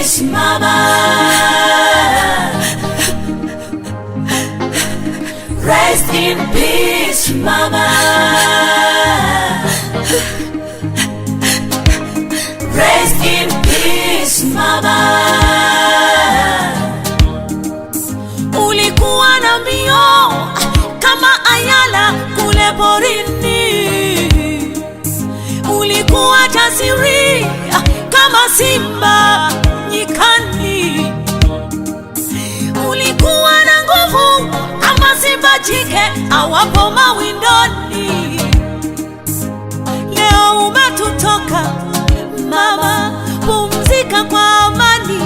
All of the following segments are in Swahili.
peace, mama. Rest in peace, mama. Rest in peace, mama. Ulikuwa na mbio kama ayala kule porini, ulikuwa jasiri kama simba nyikani, ulikuwa na nguvu kama simba jike awapo mawindoni. Leo umetutoka mama, pumzika kwa amani.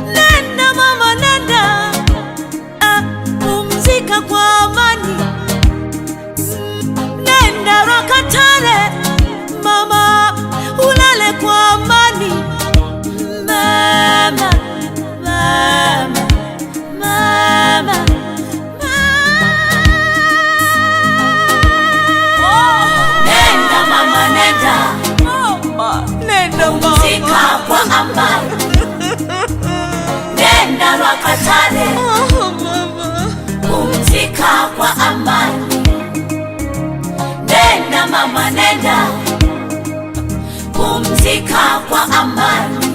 Nenda mama, nenda, pumzika kwa amani. Nenda Rakatare mama, ulale kwa amani. Mama, mama, mama, nenda mama, nenda, nenda pumzika kwa amani. Nenda Rakatare, pumzika kwa amani. Nenda mama, nenda, pumzika kwa amani.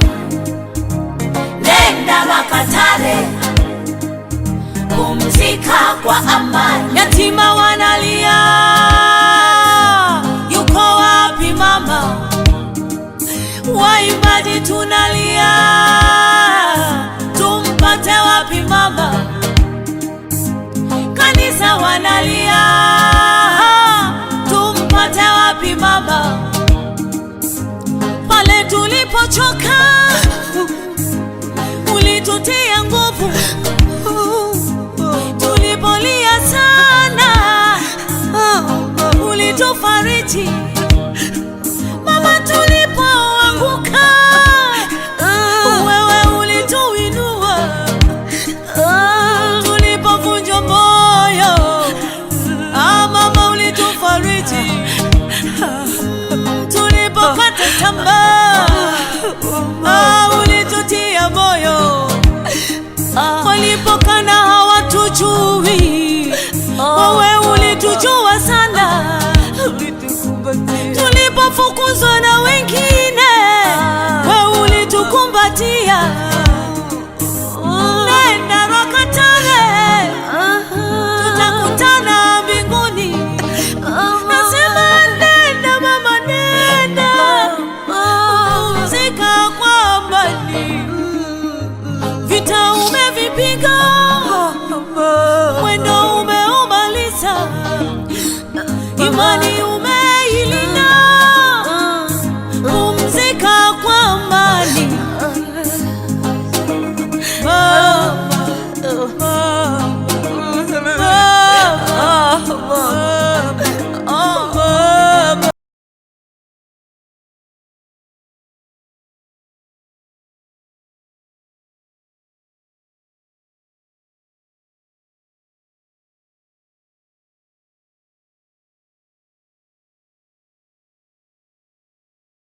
Nenda Rakatare, pumzika kwa amani. Yatima wanalia, yuko wapi mama? Waimbaji tunalia, tumpate wapi mama? Kanisa wanalia, tumpate wapi mama? Pale tulipochoka ulitutia nguvu, tulipolia sana ulitufariji mama, tulipoanguka wewe ulituinua, tulipovunjwa moyo mama ulitufariji, tulipokata tamaa ulitutia moyo, walipokana hawatujui wewe ulitujua sana, tulipofukuzwa na wengine wewe ulitukumbatia. Nenda Rakatare, tutakutana mbinguni. Nasema nenda mama, nenda, pumzika kwa amani. Vita umevipiga, mwendo umeumaliza, imani